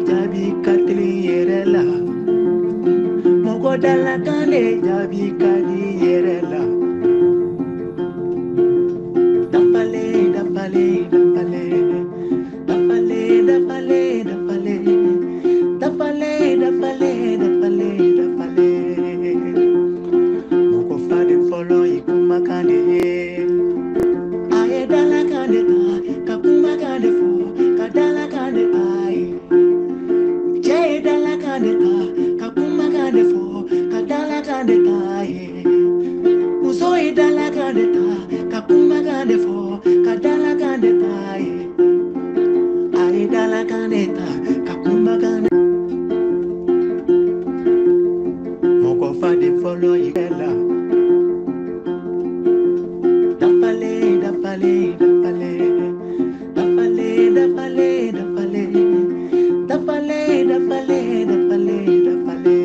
jabi katli yerela. Mogo dala kane jabi kadi yerela. Dapale, dapale, dapale. Dapale, dapale, dapale. Dapale, dapale, dapale, dapale. Mogo fadi follow ikuma kane. Aye dala kane ta, kakuma kane fo, kadala kane aye. Jay dala kane ta, kakuma kane fo, kadala kane aye. Uzoi dala kane ta, kakuma kane fo, kadala kane aye. Aye dala kane ta, kakuma kane. Moko fadi follow ikela. Dapale, dapale, dapale. Dapale, dapale, dapale. Dapale, dapale, dapale, dapale.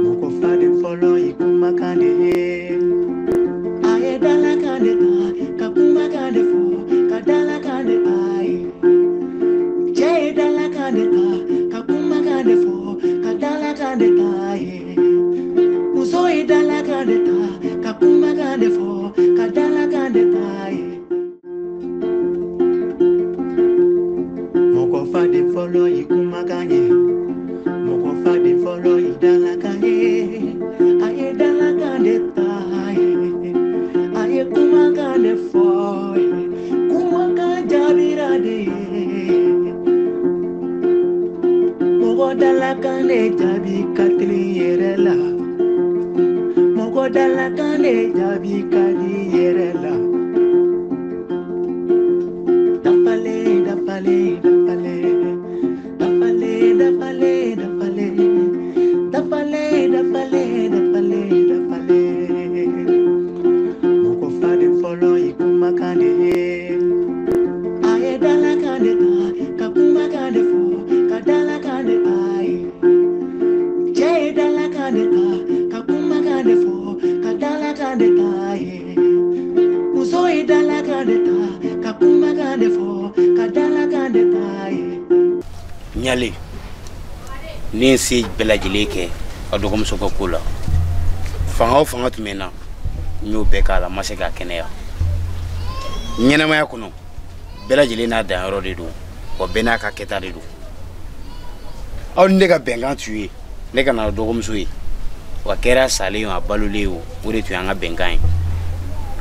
Moko fadi follow ikuma kane. Aye dala kane ta, kakuma kane fo, kadala kane aye. Jay dala kane ta, kakuma kane fo, kadala kane aye. Uzoi dala kane ta, kakuma kane fo, kadala kane aye. Moko fadi follow ikuma kane. Moko fadi follow idala kane. Aye dala kane aye. Aye kuma kane fo. Kuma kane jabira de. Mogo dala kane jabi katli yerela. Mogo dala kane jabi kadi yerela. Dapale, dapale, dapale. Dapale, dapale, dapale. Dapale, dapale, dapale, dapale. Mogo fadi follow ikuma kane. Aye dala kane ta, kakuma kane fo, kadala kane aye. Jay dala kane ta, kakuma kane fo, kadala kane aye. Uzoi dala kane ta, kakuma kane fo, kadala kane aye. Nyali ni si belajileke adogom soko kula fanga tumena nyu bekala masega kenea nyena maya kuno belajile na da ro de do o bena ka keta de do on nega bengan tuye nega na dogom suyi wa kera sale yo abaluleo ure tu yanga bengan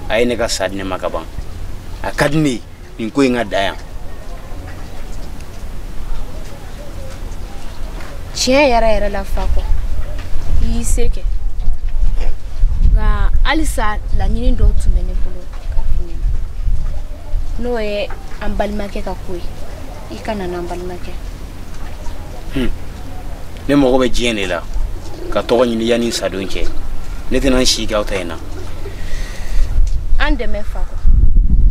ay nega sadne makaban akadni ni ko inga daya Chien yara la fako yiseke ga alisa la nyini do tumene bolo kafuni no e ambal make ka kuyi ikana na ambal make ne mo be jene la ka to nyini yani sadonche ne tenan shi ga utayna ande me fako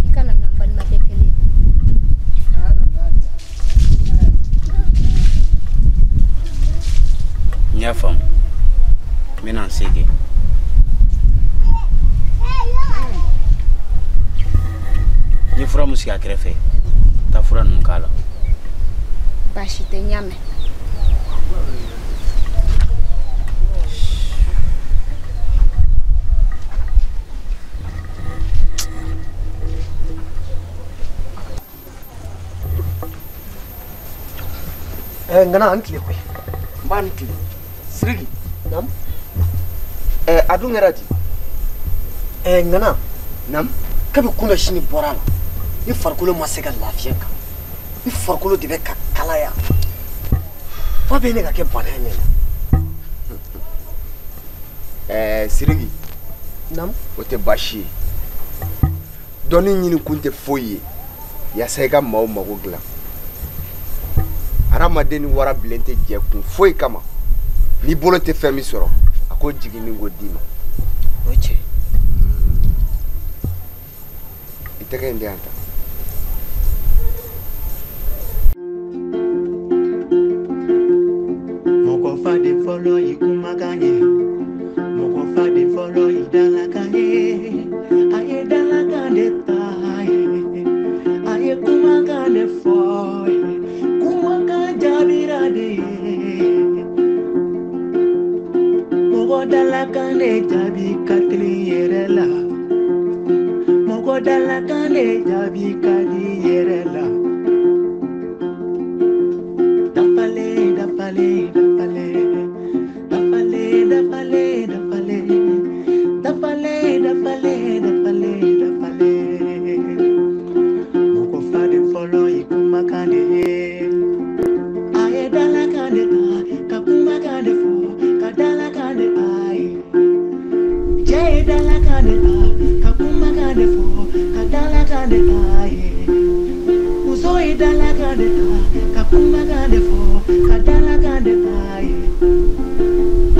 ikana na ambal make kele nyafam menan sege ni fura musika krefe ta fura nunkala bashi te nyame ngana ankle koy bankle sirigi nam adu ngerati ngana nam kabi kuna shini borala ni farkulo masega lafiya ka ni farkulo dibe ka kalaya fa be ne ka ke banane sirigi nam ote bashi doni nyini kunte foye ya sega mawo magogla aramadeni wara bilente je kun foyi kama ni bolo te femi soro ako jigini go dima oche iteke ndi anta Moko fadi follow ikuma kanye. Moko fadi follow idala kanye. Aye dala kane taye. Aye kuma kane foye. Kuma Mogo dala kane jabi kadi yerela. Dapale, dapale, dapale. Dapale, dapale, dapale. Dapale, dapale, dapale, dapale. Mogo fade follow ikuma kane. Aye dala kane ta, kakuma kane fo, kadala kane aye. Jay dala kane ta, kakuma kane fo, kadala kane aye. Uzoi dala kane ta, kakuma kane fo, kadala kane aye.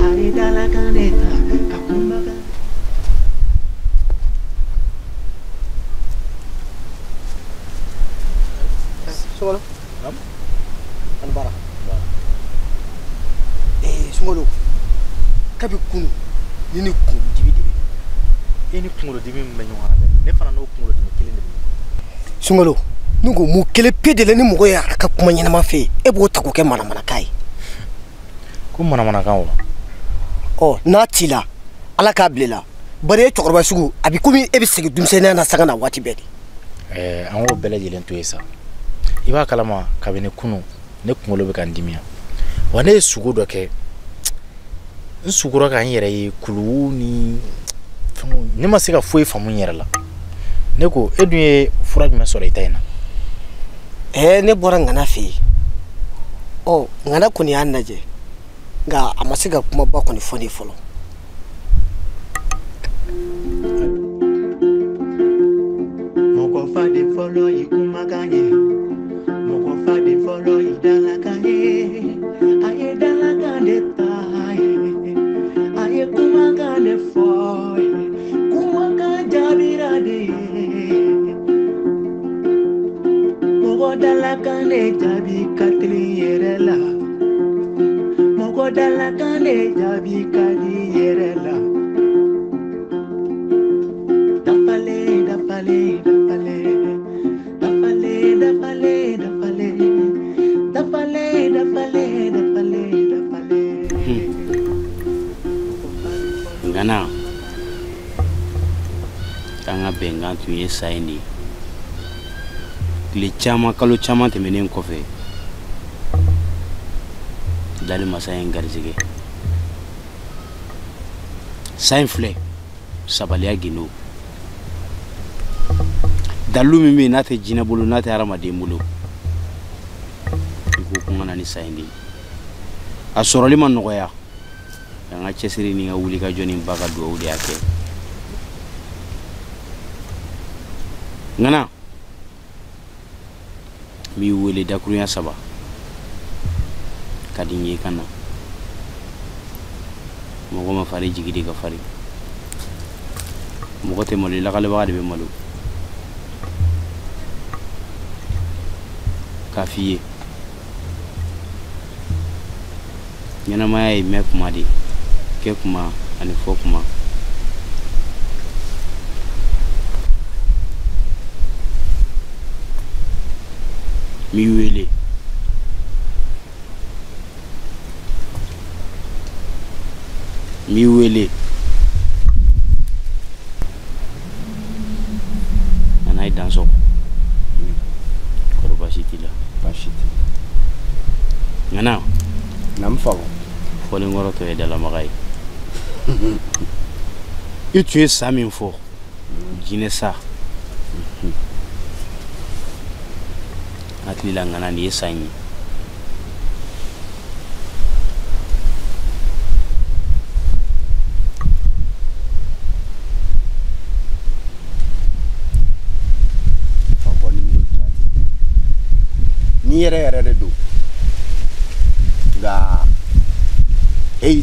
Aye dala kane ta, kakuma kane. Sungalo. An bara. Sungalo. Kabi kunu. Nini kun dibi dibi. Ni kungolo dimi menywa be. Ne fana no kungolo dimi kelen de. Sungalo. Nugo mu kele pedele ni mugo ya ka kuma nyina ma fe. E bo ta ko ke mana mana kai. Ko mana mana kan wa. Oh, na tila. Ala ka blela. Bare chokoroba sugu abi kumi e bi segi dumsena na sanga na wati bedi. An wo bele jelen to yesa. Iba kalama kabine kunu ne kungolo be kan dimiya. Wa ne sugo do ke. Nsugura kan yere yi kulu ni ne ma se ka foyi famu yere la. Ne ko edun ye fura jumɛn sɔrɔ ita ina. Ne bɔra ngana fe. Oh, ngana kuni an naje. Nga amasiga kuma ba kuni foni folo. Moko fade follow ikuma kanye. Moko fade follow idala kanye. Aye dala kanye taye. Aye kuma kanye foye. Kuma kanye jabirade. Moko dala kanye jabi katri yerela. Moko dala kanye jabi kadi yerela. Dapale, dapale, dapale. Dapale, dapale, dapale. Dapale, dapale, dapale, dapale. Ngana. Kanga benga tu ye saini. Le chama kalo chama temenen kofe. Dali masaya ngarizige. Sain fle. Sabalia gino. Dalu mimi nate jina bulu nate arama de mulu. Iku kungana ni saini. Asoroli man nogoya. Nga chesiri ni nga wuli ka joni mbaka do udi ake. Ngana. Mi wuli dakruya saba. Kadinye kana. Mogo ma fari jigidi ka fari. Mogo te mali la kale bagade be malu. Kafiye. Nyana maya me kuma di. Ke kuma ani fo kuma. Mi wele. Mi wele. Anai danso. Koro bashiti la. Bashiti. Ngana. Namfago. Fole ngoro to edala magai. Tu es ça min fo. Jine sa. Atli la ngana ni sanyi. Ni yere de do. Ga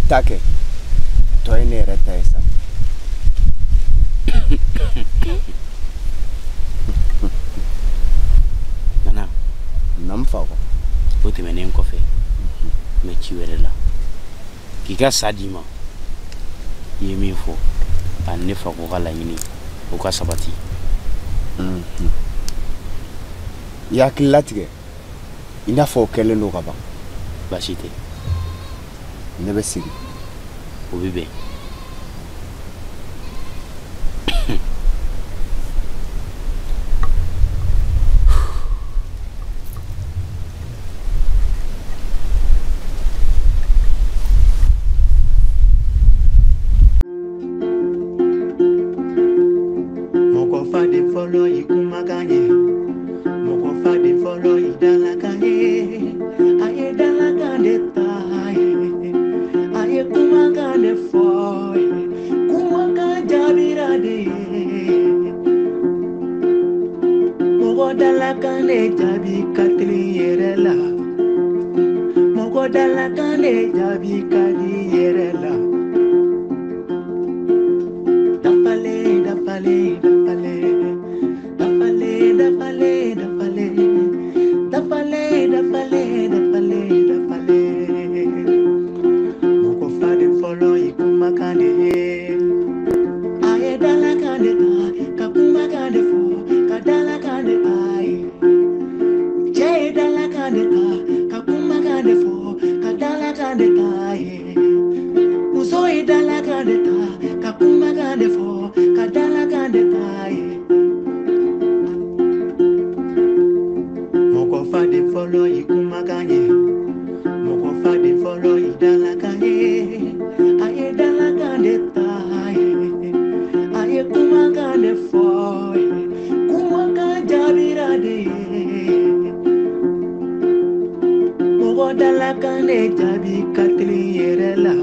take to ene reta esa. Nana. Namfago. Ote menen kofe. Me chiwere la. Kika sadima. Yemi fo. An nefa ko kala nyini. O ka sabati. Ya kilatige. Ina fo kele no kaba. Bashite. Nebe sigi. Obibe. Mogodalakane jabi katli yerela. Mogodalakane jabi kadi yerela. Dapale, dapale, dapale. Dapale, dapale, dapale. Dapale, dapale, dapale, dapale. Moko fadi follow ikumakande. Aye dalakande ta, kakumakande fo, kadalakande aye. Jay dalakande ta, kakumakande fo, kadalakande aye. Uzoi dalakande ta, kakumakande fo, kadalakande aye. Moko fadi follow ikumakanye. Moko fadi follow idalakanye. Aye dalakande aye. Aye kumakande fo, kumakajabirade. Mogodalakane jabi katli yerela.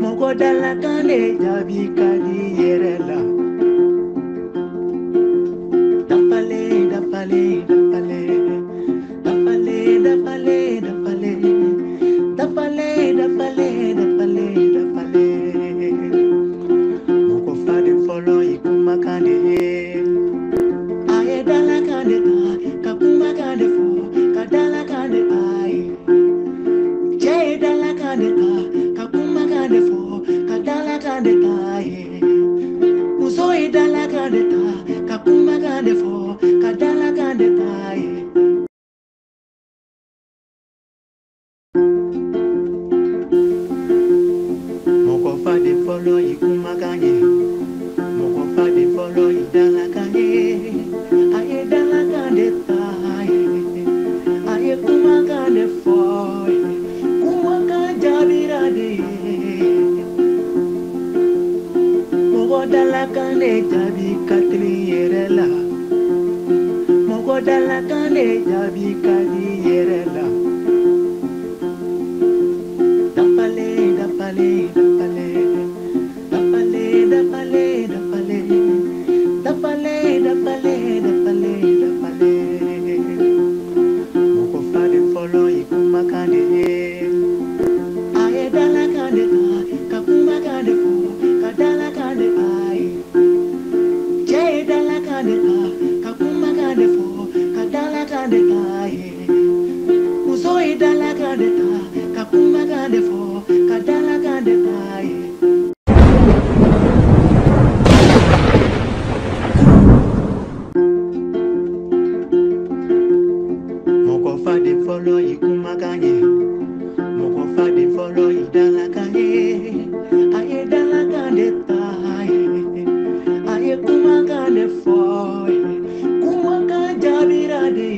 Mogodalakane jabi kadi yerela. Dapale, dapale, dapale. Dapale, dapale, dapale. Dapale, dapale, dapale, dapale. Moko fadi follow ikumakande. Aye dalakande ta, kakumakande fo, kadalakande aye. Jay dalakande ta, kakumakande fo, kadalakande aye. Uzoi dalakande ta, kakumakande fo, kadalakande aye. Moko fadi follow ikumakanye. Moko fadi follow idalakanye. Aye dalakande aye. Aye kumakande fo, kumakajabirade. Mogodalakane jabi katli yerela. Mogodalakane jabi kadi yerela. Dapale, dapale, dapale. Dapale, dapale, dapale. Dapale, dapale, dapale, dapale. Moko fadi follow ikumakande. Aye dalakande ta, kakumakande fo, kadalakande aye. Jay dalakande ta, kakumakande fo, kadalakande aye. Uzoi dalakande ta, kakumakande fo, kadalakande aye. Moko fadi follow ikumakanye. Moko fadi follow idalakanye. Aye dalakande aye. Aye kumakande fo, kumakajabirade.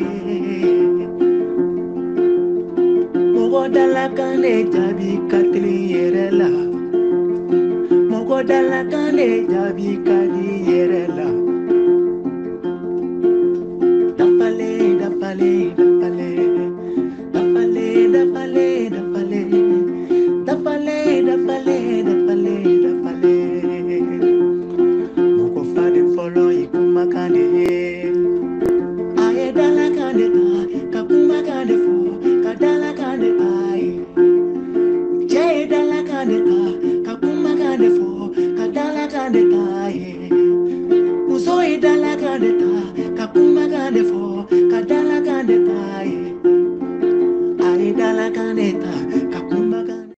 Mogodalakane jabi katli yerela. Mogodalakane jabi kadi yerela. Dapale, dapale, dapale. Dapale, dapale, dapale. Dapale, dapale, dapale, dapale. Moko fadi follow ikumakande. Aye dalakande ta, kakumakande fo, kadalakande aye. Jay dalakande ta, kakumakande fo, kadalakande aye. Uzoi dalakande ta, kakumakande fo, kadalakande aye. Aye dalakande ta, kakumakande.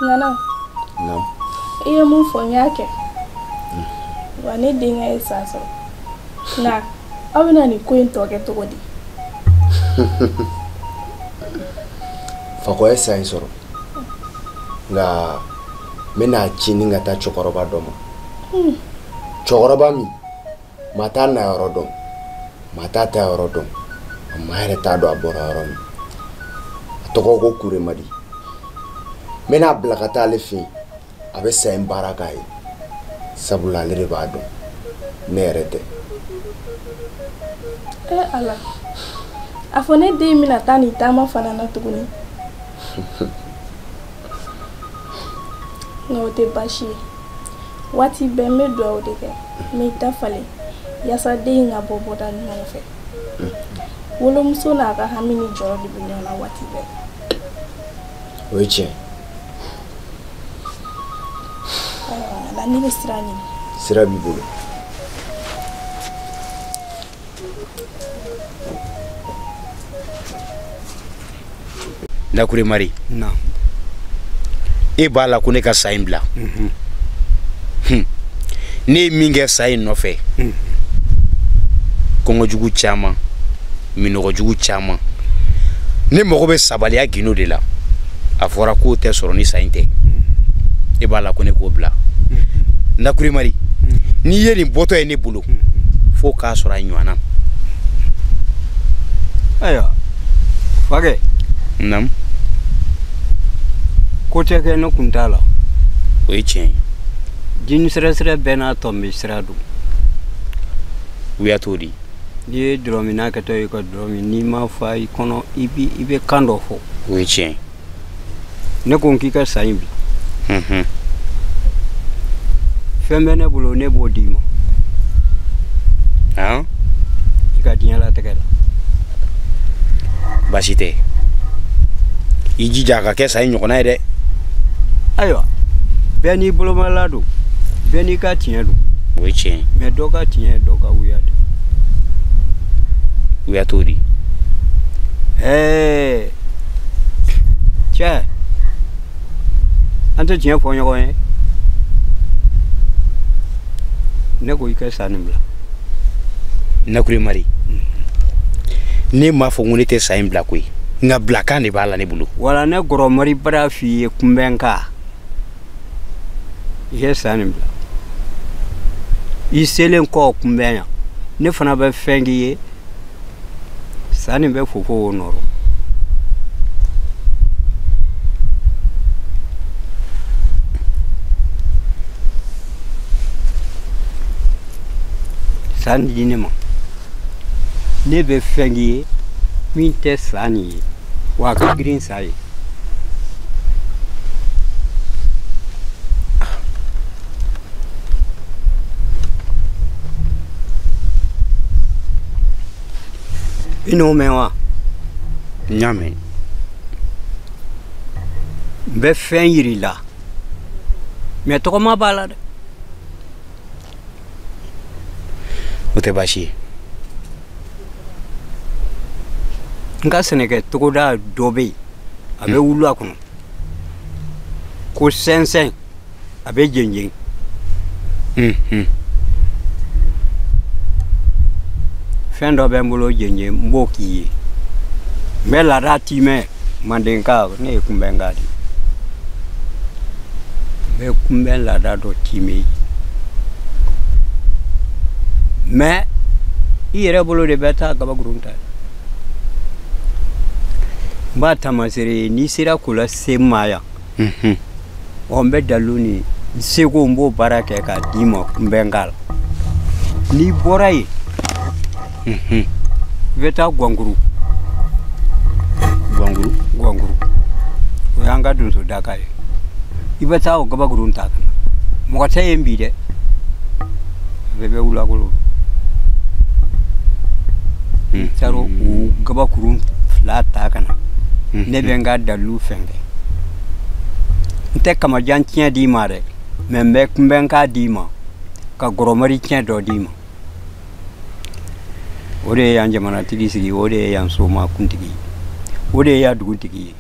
Nana. Naam. Iyo mun fɔ n y'a kɛ. Wa ne denkɛ ye san sɔrɔ. Nka aw bɛna nin ko in tɔ kɛ cogo di? Fakɔ ye san sɔrɔ. Nka n bɛna ci ni ka taa cɛkɔrɔba dɔ ma. Cɛkɔrɔba min maa t'a na yɔrɔ dɔn, maa t'a ta yɔrɔ dɔn, maa yɛrɛ t'a dɔn a bɔra yɔrɔ min. A tɔgɔ ko Kuremadi. N bɛna bila ka taa ale fɛ yen. A bɛ sa in baara k'a ye. Sabula ale de b'a dɔn, ne yɛrɛ tɛ. Ala. A fɔ ne den bɛna taa nin taama fana na tuguni. Nka o tɛ baasi ye. Waati bɛɛ n bɛ dugawu de kɛ. N bɛ ta falen yaasa den in ka bɔ bɔda ɲɔgɔn fɛ. Wolomuso n'a ka hami ni jɔyɔrɔ de bɛ ɲɔgɔn na waati bɛɛ. O ye tiɲɛ. Ala ne bɛ sira ɲini. Sira b'i bolo. Nakure Mari. Non. E b'a la ko ne ka sa in bila. Ne ye min kɛ sa in nɔfɛ. Kɔngɔjugu caman, minɔgɔjugu caman. Ne mago bɛ sabaliya gindo de la. A fɔra k'o tɛ sɔrɔ ni sa in tɛ. E b'a la ko ne k'o bila. Nakure Mari. N'i ye nin bɔtɔ ye ne bolo, fo k'a sɔrɔ a ɲɔgɔnna. Ayiwa, Fakɛ. Naamu. Ko tɛ kɛ ne kun t'a la. O ye tiɲɛ ye. Jini sira bɛɛ n'a tɔn bɛ sira don. U y'a to di. N'i ye dɔrɔmi n'a kɛtɔ ye ka dɔrɔmi n'i ma fa i kɔnɔ i bɛ kan dɔ fɔ. O ye tiɲɛ ye. Ne ko k'i ka sa in bila. Fɛn bɛ ne bolo ne b'o d'i ma. Han? I ka diɲɛlatigɛ la. Baasi tɛ. I jija a ka kɛ sa in ɲɔgɔnna ye dɛ. Ayiwa, bɛɛ n'i bolomala don, bɛɛ n'i ka tiɲɛ don. O ye tiɲɛ ye. Mais dɔ ka tiɲɛ ye dɔ ka wuya de. U y'a to di. Cɛ, an tɛ tiɲɛ fɔ ɲɔgɔn ye. Ne ko i ka sa nin bila. Nakure Mari. Ne m'a fɔ ko ne tɛ sa in bila koyi. Nka bilakan de b'a la ne bolo. Wala ne Gɔrɔ Mari bara f'i ye kunbɛnka. I ye sa nin bila. I selen kɔ kunbɛn yan. Ne fana bɛ fɛn k'i ye. Sa nin bɛ fofo o nɔrɔ. Sa nin di ne ma. Ne bɛ fɛn k'i ye min tɛ sa nin ye. Wa a ka girin sa ye. I n'o mɛn wa? N y'a mɛn. N bɛ fɛn yir'i la. Mais tɔgɔma b'a la dɛ. O tɛ baasi ye. N ka sɛnɛkɛ togoda dɔ bɛ yen. A bɛ wulu a kɔnɔ. Ko sɛnsɛn. A bɛ jenjen. Fɛn dɔ bɛ n bolo jenjen n b'o k'i ye. N bɛ laada timɛ Mandenka ne ye kunbɛnka de. N bɛ kunbɛn laada dɔ timɛ ye. Mais i yɛrɛ bolo de bɛ taa gabakurun ta. N b'a taamasere n'i sera k'o lase n ma yan. N bɛ dalu ni n seko n b'o baara kɛ k'a d'i ma kunbɛnka la. N'i bɔra yen. I bɛ taa Guankuru. Guankuru? Guankuru. O y'an ka donso daka ye. I bɛ taa o gabakurun ta ka na. Mɔgɔ tɛ yen bi dɛ. Bɛɛ bɛ wulakolo. N taara o gabakurun 2 ta ka na. Ne bɛ n ka dalu fɛn kɛ. N tɛ kamajan tiɲɛ d'i ma dɛ. Mais n bɛ kunbɛnka d'i ma. Ka Gɔrɔ Mari tiɲɛ dɔ d'i ma. O de ye yan jamanatigi sigi, o de ye yan soma kuntigi, o de ye yan dugutigi ye.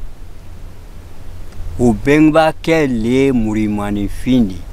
o bɛnbakɛ le ye murimani fin de